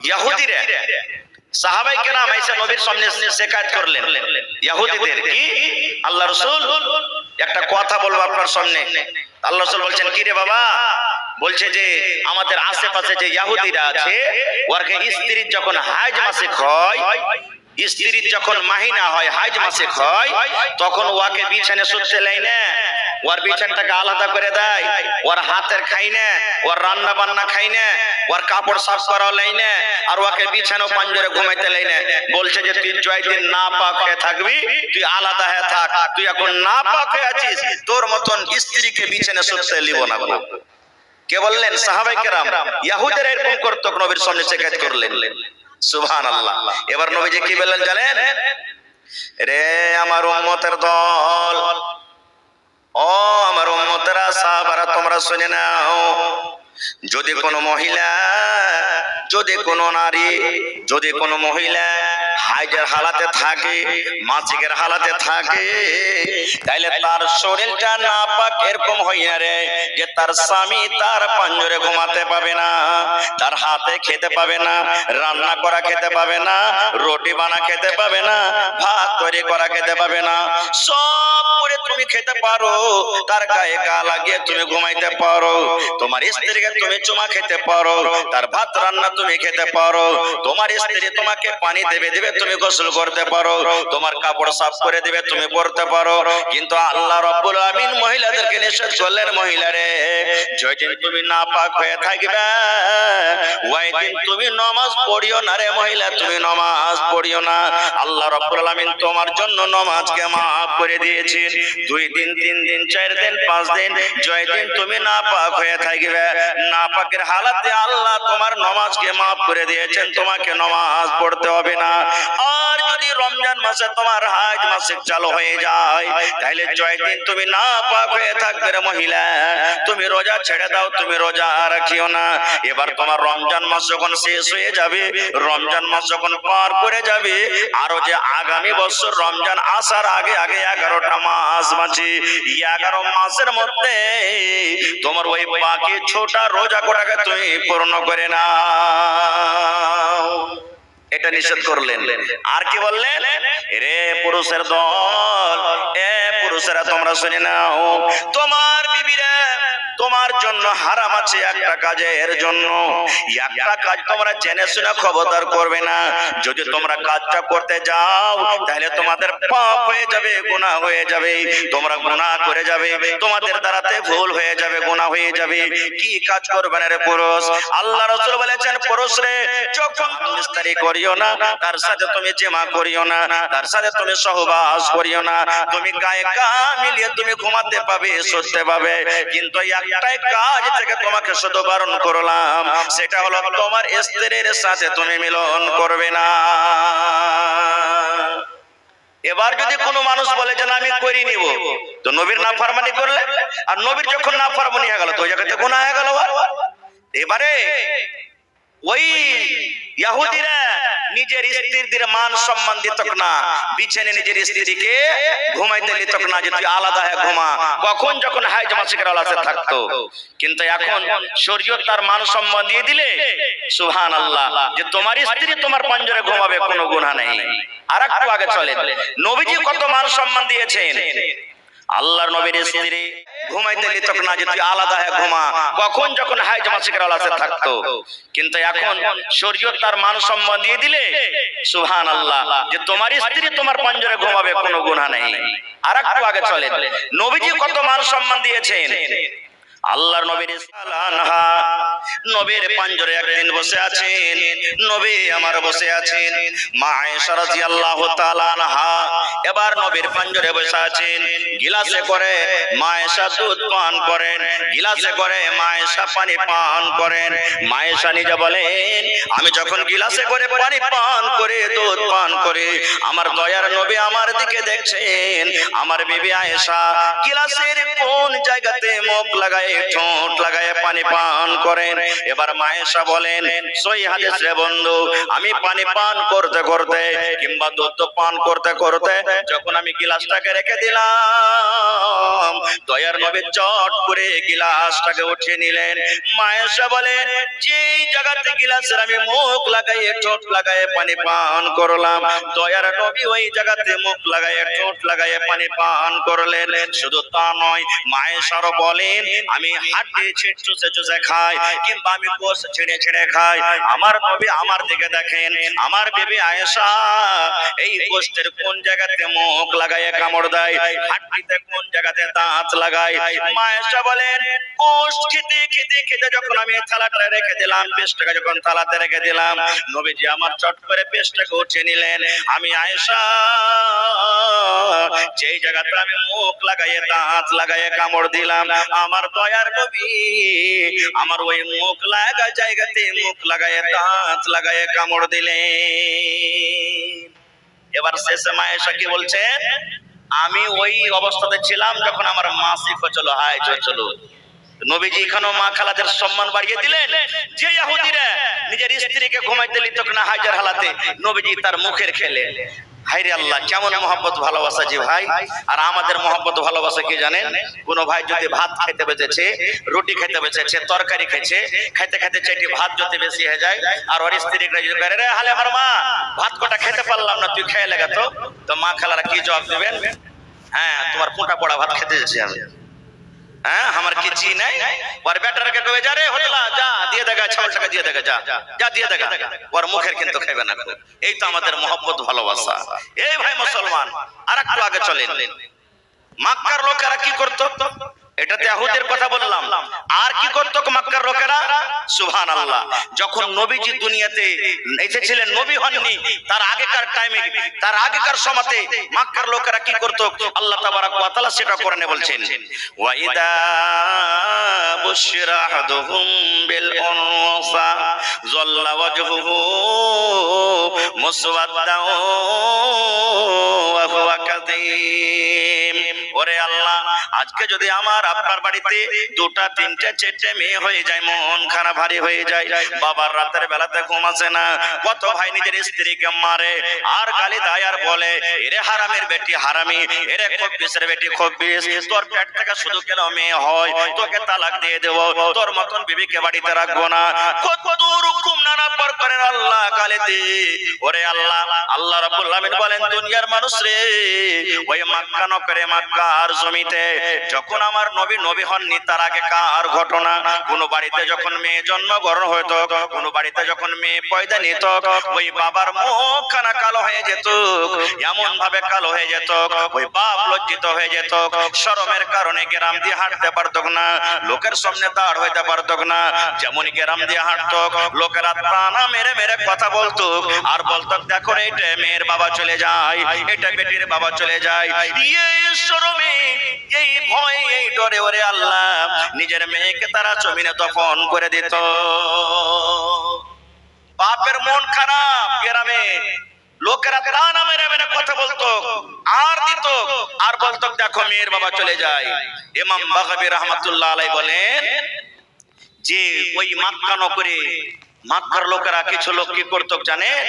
ইহুদিরা সাহাবায়ে কেরাম এসে নবীর সামনে শিকায়ত করলেন ইহুদিদের কি আল্লাহ রাসূল একটা কথা বলবো আপনার সামনে। আল্লাহ রাসূল বলছেন কি রে বাবা? বলছে যে আমাদের আশেপাশে যে ইহুদিরা আছে ওরকে স্ত্রীর যখন হাইজ মাসিক হয়, স্ত্রীর যখন মাহিনা হয় হাইজ মাসিক হয়, তখন ওকে বিছানে শুতে দেয় না, ওর বিছানটাকে আলাদা করে দেয়, ওর হাতের খাই না, ওর রান্না বান্না খাই না, ওর কাপড় সাফ করা লাই না, আর ওকে বিছানো পাঞ্জরে ঘুমাইতে লাই না। বলছে যে তুই জয়দিন না পাক হয়ে থাকবি, তুই আলাদা হয়ে থাক, তুই এখন না পাক হয়ে আছিস, তোর মতন স্ত্রীকে বিছানে শুতে লিব না। কে বললেন? সাহাবায়ে কেরাম। ইহুদিরা এরকম করত, নবীর সামনে শিকায়ত করলেন। সুবহানাল্লাহ। এবার নবীজি কি বললেন জানেন? রে আমার উম্মতের দল, ও আমার উম্মতেরা, সাহাবারা, তোমরা শুনে নাও, যদি কোনো মহিলা, যদি কোনো নারী, যদি কোনো মহিলা হাইজের হালাতে থাকে, মাসিকের হালাতে থাকে, তাইলে তার শরীরটা নাপাক এরকম হইয়া রে যে তার স্বামী তার পাঞ্জরে ঘুমাতে পাবে না, তার হাতে খেতে পাবে না, রান্না করা খেতে পাবে না, রুটি বানা খেতে পাবে না, ভাত তৈরি করা খেতে পাবে না। সব করে তুমি খেতে পারো, তার গায়ে গা লাগিয়ে তুমি ঘুমাইতে পারো, তোমার স্ত্রীকে তুমি চুমা খেতে পারো, তার ভাত রান্না তুমি খেতে পারো, তোমার স্ত্রী তোমাকে পানি দেবে দেবে তুমি গোসল করতে পারো, তোমার কাপড় সাফ করে দিবে তুমি পরতে পারো। কিন্তু আল্লাহ রাব্বুল আমিন মহিলাদেরকে নিষেধ করলেন, মহিলারে যেদিন তুমি নাপাক হয়ে থাকবে ওই দিন তুমি নামাজ পড়িও না রে মহিলা, তুমি নামাজ পড়িও না। আল্লাহ রাব্বুল আমিন তোমার জন্য নামাজকে maaf করে দিয়েছে। 2 দিন 3 দিন 4 দিন 5 দিন যেদিন তুমি নাপাক হয়ে থাকবে, নাপাকের হালাতে আল্লাহ তোমার নামাজকে maaf করে দিয়েছেন, তোমাকে নামাজ পড়তে হবে না। আর যদি রমজান মাসে তোমার হাজ মাসিক চালু হয়ে যায়, তাহলে যেদিন তুমি নাপাক হয়ে থাকবে রে মহিলা, তুমি রোজা ছেড়ে দাও, তুমি রোজা রাখিও না। এবার তোমার রমজান মাস যখন শেষ হয়ে যাবে, রমজান মাস যখন পার করে যাবে, আরো যে আগামী বছর রমজান আসার আগে আগে 11টা মাস বাঁচে, 11 মাসের মধ্যে তোমার ওই বাকি ছোটা রোজা কোটাকে তুমি পূর্ণ করে নাও। এটা নিষেধ করলেন। আর কি বললেন? রে পুরুষের দল, এ পুরুষেরা তোমরা শুনে নাও, তোমার বিবিরা তোমার জন্য হারাম আছে একটা কাজের জন্য, একটা কাজ তোমরা জেনে শুনে খবরদার করবে না। যদি তোমরা কাজটা করতে যাও তাহলে তোমাদের পাপ হয়ে যাবে, গুনাহ হয়ে যাবে, তোমরা গুনাহ করে যাবে, তোমাদের দ্বারাতে ভুল হয়ে যাবে, গুনাহ হয়ে যাবে। কি কাজ করবে না রে পুরুষ? আল্লাহ রাসূল বলেছেন, পুরুষ রে যখন তুমি ইস্তারি করিও না, তার সাথে তুমি জিমা করিও না, তার সাথে তুমি সহবাস করিও না, তুমি গায়ে গা মিলিয়ে তুমি ঘুমাতে পাবে, শুতে পাবে, কিন্তু একটাই কাজ থেকে তোমাকে শুধু বারণ করলাম, সেটা হলো তোমার স্ত্রীর সাথে তুমি মিলন করবে না। এবার যদি কোনো মানুষ বলে যে আমি করি নিব, তো নবীর নাফরমানি করলে, আর নবীর যখন নাফরমানি হয়ে গেল তো ওই জায়গাতে গুনাহ হয়ে গেল। এবারে ওই ইহুদিরা নিজের স্ত্রীদের মান সম্মান দিত না, বিছানে নিজের স্ত্রীকে ঘুমাইতে দিত না যে তুই আলাদা হয়ে ঘুমা, কখন যখন হাইজ মাসিকের আলাদা থাকতো। কিন্তু এখন শরীয়ত তার মান সম্মান দিয়ে দিলে, সুবহানাল্লাহ, যে তোমার স্ত্রী তোমার পাঞ্জরে ঘুমাবে, কোনো গুনাহ নেই। আর একটু আগে চলে, নবীজি কত মান সম্মান দিয়েছেন। আল্লাহর নবীর স্ত্রী ঘুমাইতে দিত না যে তুই আলাদা হয়ে ঘুমা, কখন যখন হাইজ মাসিকের আলাদা থাকতো। কিন্তু এখন শরীয়ত তার মান সম্মান দিয়ে দিলে, সুবহানাল্লাহ, যে তোমার স্ত্রী তোমার পাঞ্জরে ঘুমাবে, কোনো গুনাহ নেই। আর একটু আগে চলে, নবীজি কত মান সম্মান দিয়েছেন। আল্লাহর নবীর সালানহা, নবীর পাঞ্জরে একদিন বসে আছেন, নবী আমার বসে আছেন, মা আয়েশা রাদিয়াল্লাহু তাআলা আনহা এবার নবীর পাঞ্জরে বসে আছেন, গিলাসে করে মা আয়েশা দুধ পান করেন, গিলাসে করে মা আয়েশা পানি পান করেন। মা আয়েশা নিজে বলেন, আমি যখন গিলাসে করে পানি পান করে দুধ পান করে, আমার দয়ার নবী আমার দিকে দেখছেন, আমার বিবি আয়েশা গিলাসের কোন জায়গাতে মুখ লাগায় গায়ে ঠোঁট লাগায় পানি পান করেন। এবার মা আয়েশা বলেন, সহিহ হাদিস রে বন্ধু, আমি পানি পান করতে করতে কিংবা দুধ পান করতে করতে যখন আমি গিলাসটাকে রেখে দিলাম, দয়ার নবী চট করে গিলাসটাকে উঠিয়ে নিলেন। মা আয়েশা বলেন, যেই জায়গাতে গিলাসের আমি মুখ লাগাইয়ে ঠোঁট লাগাইয়ে পানি পান করলাম, দয়ার নবী ওই জায়গাতে মুখ লাগাইয়ে ঠোঁট লাগাইয়ে পানি পান করলেন। শুধু তা নয়, মা আয়েশারও বলেন, আমি হাড্ডি চুষে চুষে খাই কিংবা আমি গোশত ছিঁড়ে ছিঁড়ে খাই, আমার নবী আমার দিকে দেখেন, আমার বিবি আয়েশা এই গোশতের কোন জায়গাতে মুখ লাগাইয়ে কামড় দেয়, হাড্ডিতে কোন জায়গাতে দাঁত লাগায়। মা আয়েশা বলেন, গোশত খেতে খেতে খেতে যখন আমি থালাটা রেখে দিলাম, পেস্টটাকে যখন থালাতে রেখে দিলাম, নবীজি আমার চট করে পেস্টটাকে উঠিয়ে নিলেন। আমি আয়েশা যেই জায়গাতে আমি মুখ লাগাইয়ে দাঁত লাগাইয়ে কামড় দিলাম, আমার দয়ার নবী আমার ওই মুখ লাগা জায়গাতে মুখ লাগাইয়ে দাঁত লাগাইয়ে কামড় দিলেন। এবার শেষে মা আয়েশা কি বলছেন, আমি ওই অবস্থাতে ছিলাম যখন আমার মাসিক হচ্ছিল, হায় চলো। নবীজি এখানেও মা খালাদের সম্মান বাড়িয়ে দিলেন। যে ইহুদিরা নিজের স্ত্রীকে ঘুমাইতে দিত না হাজার হালাতে, নবীজি তার মুখের খেলে। হায়রে আল্লাহ, কেমন মহব্বত ভালোবাসা জি ভাই। আর আমাদের মহব্বত ভালোবাসা কি জানেন, কোন ভাই যদি ভাত খেতে বেঁচেছে, রুটি খেতে বেঁচেছে, তরকারি খেয়েছে, খাইতে খাইতে চাইটি ভাত যদি বেশি হয়ে যায়, আর ওর স্ত্রী রে হালে আমার মা ভাত কটা খেতে পারলাম না, তুই খেয়ে লেগা। তো মা খালারা কি জবাব দেবেন, হ্যাঁ তোমার কোটা পড়া ভাত খেতে যাচ্ছি আমি, হ্যাঁ আমার কি জি নাই। ওর বেটারকে কবে যা রে হোটেলা যা দিয়ে দেখা, 6 টাকা দিয়ে দেখা, যা যা দিয়ে দেখা, ওর মুখের কিন্তু খাইবে না। এই তো আমাদের মহব্বত ভালোবাসা। এই ভাই মুসলমান, আর একটু আগে চলেন। মক্কার লোকেরা কি করতো, এটাতে ইহুদের কথা বললাম, আর কি করতো মক্কার লোকেরা, সুবহানাল্লাহ। যখন নবীজি দুনিয়াতে এসেছিলেন, নবী হননি, তার আগেকার টাইমে, তার আগেকার সময়তে মক্কার লোকেরা কি করতো, আল্লাহ তাবারাক ওয়া তাআলা সেটা কোরআনে বলছেন, ওয়া ইদা বুশিরা আহাদুহুম বিল উনসা যাল্লা ওয়াজহুহু মুসওয়াদ্দাও ওয়া হুয়া কাযীম। ওরে আল্লাহ, আজকে যদি আমার আপনার বাড়িতে 2টা 3টে 4টে মেয়ে হয়ে যায়, মন খারাপ ভারী হয়ে যায়, বাবার রাতের বেলাতে ঘুম আসে না, কত ভাই নিজের স্ত্রীকে মারে আর গালি দেয় আর বলে, এরে হারামের বেটি হারামি, এরে খব্বিসের বেটি খব্বিস, তোর পেট থেকে শুধু কেন মেয়ে হয়, তোকে তালাক দিয়ে দেব, তোর মতন বিবিকে বাড়িতে রাখবো না, কত রকম নানা প্রকারের আল্লাহ গালি দেয়। ওরে আল্লাহ, আল্লাহ রাব্বুল আলামিন বলেন, দুনিয়ার মানুষ রে, ওই মক্কা নগরে মক্কার জমিতে যখন আমার নবী নবী হননি তার আগে কার ঘটনা, কোন বাড়িতে যখন মেয়ে জন্মগ্রহণ হতো, কোন বাড়িতে যখন মেয়ে পয়দা নিত, ওই বাবার মুখখানা কালো হয়ে যেত, এমন ভাবে কালো হয়ে যেত, ওই বাপ লজ্জিত হয়ে যেত, শরমের কারণে গ্রাম দিয়ে হাঁটতে পারত না, লোকের সামনে দাঁড় হইতে পারত না। যেমন গ্রাম দিয়ে হাঁটত, লোকেরা তানা মেরে মেরে কথা বলতো আর বলতো, দেখো এটা মেয়ের বাবা চলে যায়, এটা বেটির বাবা চলে যায়। এই শরমে, এই ভয়, এই ডরে ওরে আল্লাহ নিজের মেয়েকে তারা জমিনে দফন করে দিত। বাপের মন খারাপ, গ্রামে লোকেরা তানা মেরে মেরে কথা বলতো আর দিত আর বলতো, দেখো মেয়ের বাবা চলে যায়। ইমাম বাগাবী রাহমাতুল্লাহ আলাইহি বলেন যে ওই মক্কা নগরে মক্কার লোকেরা কিছু লোক কি করতো জানেন,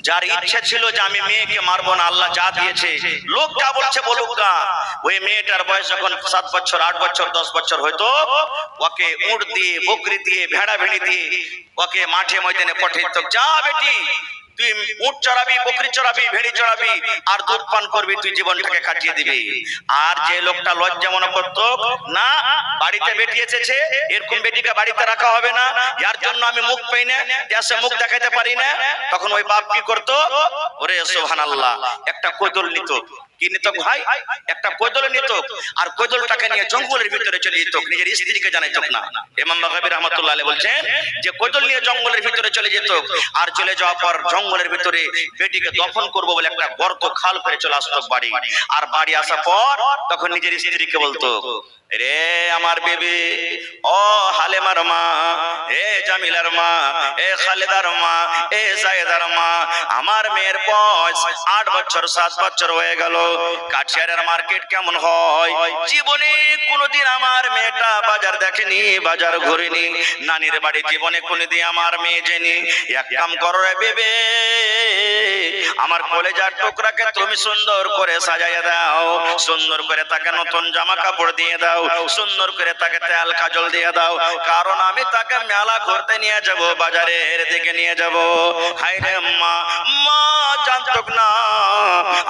যার ইচ্ছা ছিল যে আমি মেয়েকে মারবো না, আল্লাহ যা দিয়েছে লোক যা বলছে বলুক না, ওই মেয়েটার বয়স যখন 7 বছর 8 বছর 10 বছর হয়তো, ওকে উট দিয়ে বকরি দিয়ে ভেড়া ভেড়ি দিয়ে ওকে মাঠে ময়দানে পাঠাইতো, যা বেটি তুই উট চড়াবি, বকরি চড়াবি, ভেড়ি চড়াবি আর দুধ পান করবি, তুই জীবনটাকে কাটিয়ে দিবি। আর যে লোকটা লজ্জা মনে করতো না, বাড়িতে বেটি এসেছে, এরকম বেটিকে বাড়িতে রাখা হবে না, যার জন্য আমি মুখ পাই না, দেশে মুখ দেখাইতে পারি না, তখন ওই বাপ কি করতো, ওরে সুবহানাল্লাহ, একটা কোদল নিত। কি নিত ভাই, একটা কোদল নিত, আর কোদলটাকে নিয়ে জঙ্গলের ভিতরে চলে যেত, নিজের স্ত্রীকে জানাইতো না। ইমাম বাগাবী রাহমাতুল্লাহ আলাইহি বলছেন যে কোদল নিয়ে জঙ্গলের ভিতরে চলে যেত, আর চলে যাওয়ার পর জঙ্গলের ভিতরে বেটিকে দফন করবো বলে একটা গর্ত খাল করে চলে আসতো বাড়ি। আর বাড়ি আসার পর তখন নিজের স্ত্রীকে বলতো, রে আমার বিবি, ও হালেমার মা, এ জামিলার মা, এ খালেদার মা, এ জায়েদার মা, আমার মেয়ের বয়স 8 বছর 7 বছর হয়ে গেল। কাঠিয়ারের মার্কেট কেমন হয়, জীবনে কোনোদিন আমার মেয়েটা বাজার দেখেনি, বাজার ঘুরেনি। নানির বাড়ি জীবনে কোনোদিন আমার মেয়ে জেনি। এক কাম করো রে বেবে, আমার কলেজার টুকরাকে তুমি সুন্দর করে সাজাইয়া দাও, সুন্দর করে তাকে নতুন জামা কাপড় দিয়ে দাও, সুন্দর করে তাকে তেল কাজল দিয়ে দাও, কারণ আমি তাকে মেলা ঘুরতে নিয়ে যাব, বাজারের দিকে নিয়ে যাব। হায় রে মা, মা জানতো না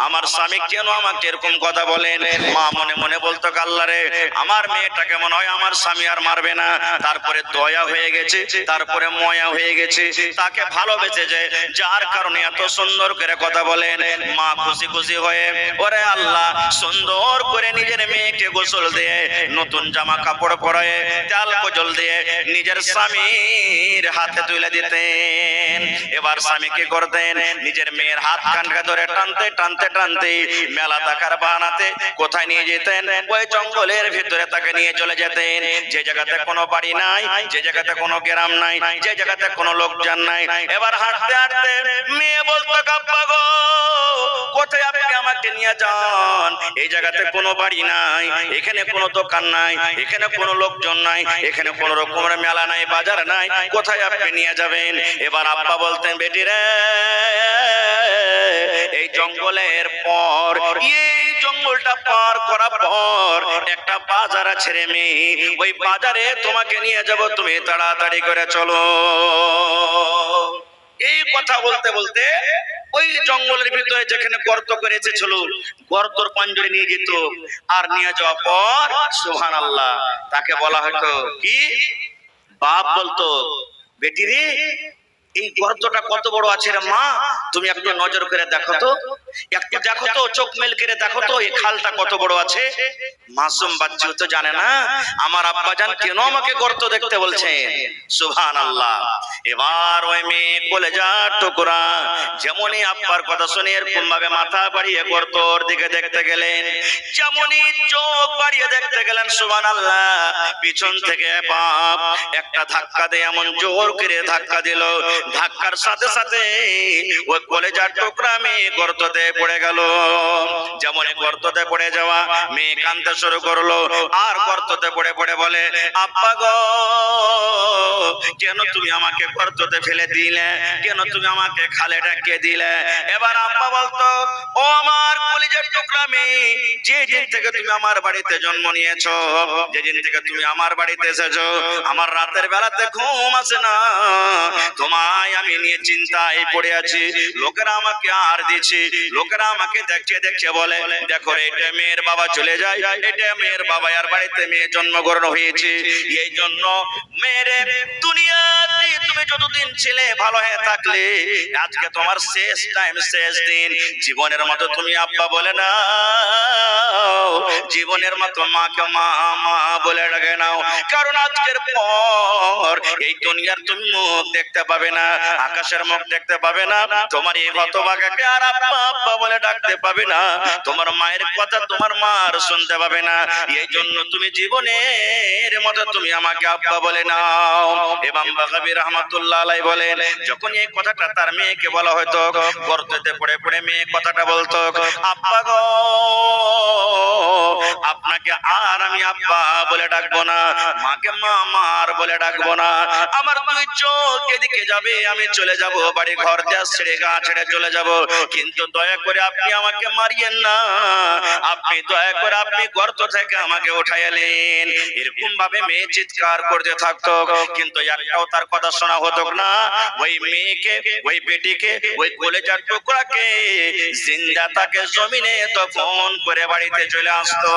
আমার স্বামী কেন আমাকে এরকম কথা বলেন। মা মনে মনে বলতো, আল্লাহ রে, আমার মেয়েটাকে মনে হয় আমার স্বামী আর মারবে না। তারপরে দয়া হয়ে গেছে, তারপরে ময়া হয়ে গেছে, তাকে ভালোবেসেছে, যার কারণে এত সুন্দর করে কথা বলেন। মা খুশি খুশি হয়ে ওরে আল্লাহ সুন্দর করে নিজের মেয়েকে গোসল দিয়ে, নতুন জামা কাপড় পরায়ে, তেল কাজল দিয়ে নিজের স্বামীর হাতে তুলে দিতেন। এবার স্বামী কি করতেন, নিজের মেয়ের হাত কানকে ধরে টানতে টানতে টানতে মেলা দেখার বানাতে কোথায় নিয়ে যেতেন, ওই জঙ্গলের ভিতরে তাকে নিয়ে চলে যেতেন, যে জায়গাতে কোনো বাড়ি নাই, যে জায়গাতে কোনো গ্রাম নাই, যে জায়গাতে কোনো লোকজন নাই। এবার হাঁটতে হাঁটতে মেয়ে বলতো, আব্বা গো, কোথায় আপনি আমাকে নিয়ে যান? এই জায়গাতে কোনো বাড়ি নাই, এখানে কোনো দোকান নাই, এখানে কোনো লোকজন নাই, এখানে কোনো রকমের মেলা নাই, বাজার নাই, কোথায় আপনি নিয়ে যাবেন? এবার আব্বা বলতেন, বেটি রে, এই জঙ্গলের পর, এই জঙ্গলটা পার করার পর একটা বাজার আছে রে মেয়ে, ওই বাজারে তোমাকে নিয়ে যাব, তুমি তাড়াতাড়ি করে চলো। এই কথা বলতে বলতে ওই জঙ্গলের ভিতরে যেখানে গর্ত করে এসেছিল, গর্তর পাঞ্জরে নিয়ে যেত। আর নিয়ে যাওয়ার পর সুবহানাল্লাহ, তাকে বলা হতো কি, বাপ বলতো, বেটি রে, এই গর্তটা কত বড় আছে রে মা, তুমি একটু নজর করে দেখো তো, একটু দেখো তো, চোখ মেল করে দেখো তো, এই খালটা কত বড় আছে। মাসুম বাচ্চা তো জানে না আমার আব্বা জান কেন আমাকে গর্ত দেখতে বলছেন। সুবহানাল্লাহ। এবার ওই মেয়ে কলেজার টুকরা যেমনই আব্বার কথা শুনে এরকম ভাবে মাথা বাড়িয়ে গর্তর দিকে দেখতে গেলেন, যেমনই চোখ বাড়িয়ে দেখতে গেলেন, সুবহানাল্লাহ, পিছন থেকে বাপ একটা ধাক্কা দিয়ে এমন জোর করে ধাক্কা দিল, ধাক্কার সাথে সাথে ওই কলেজার টুকরা মেয়ে গর্ততে পড়ে গেল। যেমন গর্ততে পড়ে যাওয়া, মেয়ে কাঁদতে শুরু করলো, আর গর্ততে পড়ে পড়ে বলে, আব্বা গো, কেন তুমি আমাকে গর্ততে ফেলে দিলে, কেন তুমি আমাকে খালে ঢাকিয়ে দিলে? এবার আব্বা বলতো, ও আমার কলিজার টুকরা মেয়ে, যে দিন থেকে তুমি আমার বাড়িতে জন্ম নিয়েছো, যে দিন থেকে তুমি আমার বাড়িতে এসেছো, আমার রাতের বেলাতে ঘুম আসে না, তোমায় আমি নিয়ে চিন্তায় পড়ে আছি। লোকেরা আমাকে আর দিছি, লোকেরা আমাকে দেখে দেখে বলে, দেখো রে, এটা মেয়ের বাবা চলে যায়, এটা মেয়ের বাবা, আর বাড়িতে মেয়ে জন্মগ্রহণ হয়েছে। এই জন্য মেরে দুনিয়াতে তুমি যতদিন ছিলে ভালো হয়ে থাকলে, আজকে তোমার শেষ টাইম, শেষ দিন, জীবনের মতো তুমি আব্বা বলে না, জীবনের মতো মাকে মা মা বলে ডাকে নাও, কারণ আজকের পর এই দুনিয়ার তুমি মুখ দেখতে পাবে না, আকাশের মুখ দেখতে পাবে না, তোমার এই হতভাগাকে আর আব্বা আব্বা বলে ডাকতে পাবে না, তোমার মায়ের কথা তোমার মার শুনতে পাবে না। এই জন্য তুমি জীবনের মতো তুমি আমাকে আব্বা বলে নাও। ইমাম বাগাবী রাহমাতুল্লাহ আলাইহি বলেন, যখন এই কথাটা তার মেয়েকে বলা হতো, গর্তেতে পড়ে পড়ে মেয়ে কথাটা বলতো, আব্বা গো, আপনাকে আর আমি আব্বা বলে ডাকবো না, মাকে মা মার বলে ডাকবো না, আমার দুই চোখ এদিকে যাবে, আমি চলে যাব, বাড়ি ঘর দেশ ছেড়ে গা ছেড়ে চলে যাব, কিন্তু দয়া করে আপনি আমাকে মারিয়েন না, আপনি দয়া করে আপনি গর্ত থেকে আমাকে উঠাই এলেন। এরকম ভাবে মেয়ে চিৎকার করতে থাকতো, কিন্তু একটাও তার কথা শোনা হতো না। ওই মেয়েকে, ওই বেটিকে, ওই কলেজার টুকরাকে জিন্দা তাকে জমিনে দফন করে বাড়িতে চলে আসতো।